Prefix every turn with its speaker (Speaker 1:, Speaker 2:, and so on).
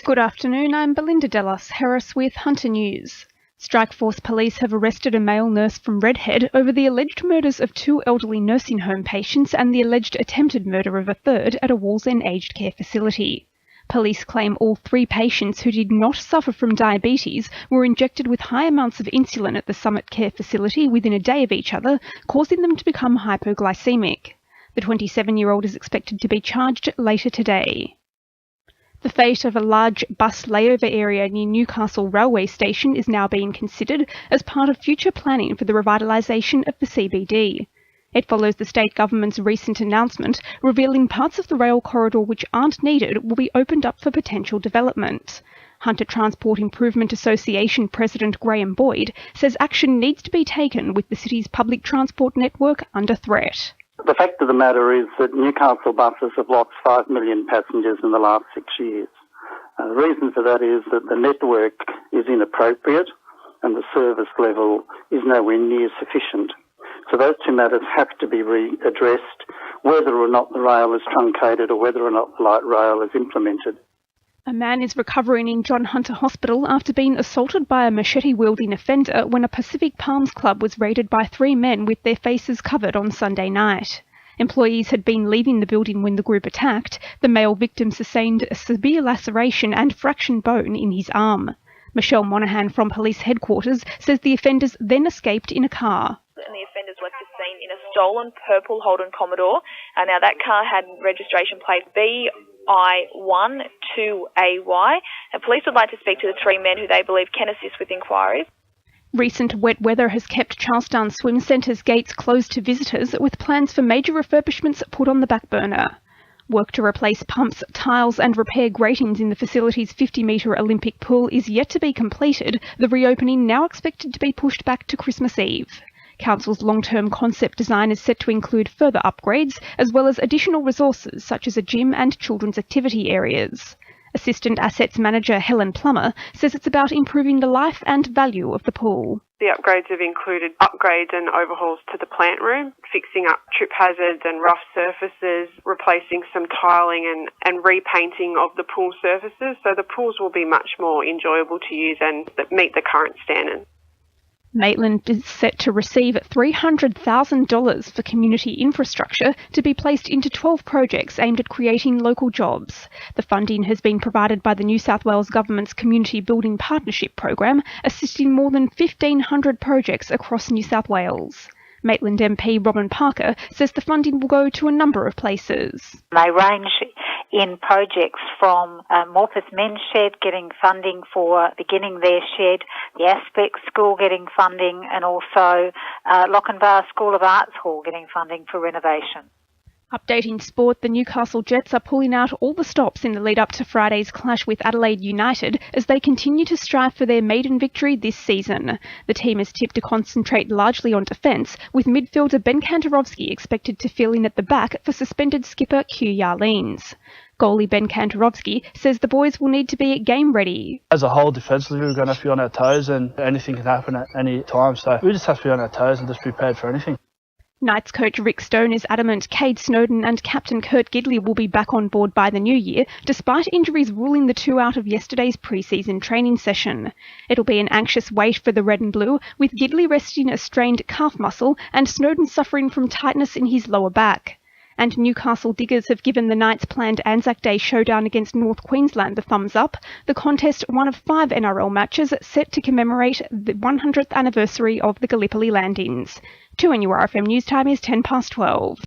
Speaker 1: Good afternoon, I'm Belinda De Lasheras with Hunter News. Strikeforce police have arrested a male nurse from Redhead over the alleged murders of 2 elderly nursing home patients and the alleged attempted murder of a third at a Wallsend aged care facility. Police claim all 3 patients who did not suffer from diabetes were injected with high amounts of insulin at the Summit Care facility within a day of each other, causing them to become hypoglycemic. The 27-year-old is expected to be charged later today. The fate of a large bus layover area near Newcastle railway station is now being considered as part of future planning for the revitalisation of the CBD. It follows the state government's recent announcement revealing parts of the rail corridor which aren't needed will be opened up for potential development. Hunter Transport Improvement Association President Graham Boyd says action needs to be taken with the city's public transport network under threat.
Speaker 2: The fact of the matter is that Newcastle buses have lost 5 million passengers in the last 6 years. The reason for that is that the network is inappropriate and the service level is nowhere near sufficient. So those 2 matters have to be readdressed, whether or not the rail is truncated or whether or not the light rail is implemented.
Speaker 1: A man is recovering in John Hunter Hospital after being assaulted by a machete-wielding offender when a Pacific Palms club was raided by 3 men with their faces covered on Sunday night. Employees had been leaving the building when the group attacked. The male victim sustained a severe laceration and fractured bone in his arm. Michelle Monaghan from police headquarters says the offenders then escaped in a car.
Speaker 3: And the offenders left the scene in a stolen purple Holden Commodore. Now that car had registration plate BI12AY. And police would like to speak to the 3 men who they believe can assist with inquiries.
Speaker 1: Recent wet weather has kept Charlestown Swim Centre's gates closed to visitors, with plans for major refurbishments put on the back burner. Work to replace pumps, tiles and repair gratings in the facility's 50-metre Olympic pool is yet to be completed, the reopening now expected to be pushed back to Christmas Eve. Council's long-term concept design is set to include further upgrades, as well as additional resources such as a gym and children's activity areas. Assistant Assets Manager Helen Plummer says it's about improving the life and value of the pool.
Speaker 4: The upgrades have included upgrades and overhauls to the plant room, fixing up trip hazards and rough surfaces, replacing some tiling and repainting of the pool surfaces, so the pools will be much more enjoyable to use and meet the current standards.
Speaker 1: Maitland is set to receive $300,000 for community infrastructure to be placed into 12 projects aimed at creating local jobs. The funding has been provided by the New South Wales Government's Community Building Partnership program, assisting more than 1,500 projects across New South Wales. Maitland MP Robin Parker says the funding will go to a number of places.
Speaker 5: They range in projects from Morpeth Men's Shed getting funding for beginning their shed, the Aspect School getting funding, and also Lochinvar School of Arts Hall getting funding for renovation.
Speaker 1: Updating sport, the Newcastle Jets are pulling out all the stops in the lead-up to Friday's clash with Adelaide United as they continue to strive for their maiden victory this season. The team is tipped to concentrate largely on defence, with midfielder Ben Kantarovski expected to fill in at the back for suspended skipper Q Yarlines. Goalie Ben Kantarovski says the boys will need to be game ready.
Speaker 6: As a whole, defensively, we're going to have to be on our toes and anything can happen at any time, so we just have to be on our toes and just be prepared for anything.
Speaker 1: Knights coach Rick Stone is adamant Cade Snowden and captain Kurt Gidley will be back on board by the new year, despite injuries ruling the 2 out of yesterday's pre-season training session. It'll be an anxious wait for the red and blue, with Gidley resting a strained calf muscle and Snowden suffering from tightness in his lower back. And Newcastle Diggers have given the Knights' planned Anzac Day showdown against North Queensland the thumbs up. The contest, one of 5 NRL matches set to commemorate the 100th anniversary of the Gallipoli landings. 2NURFM News Time is 12:10.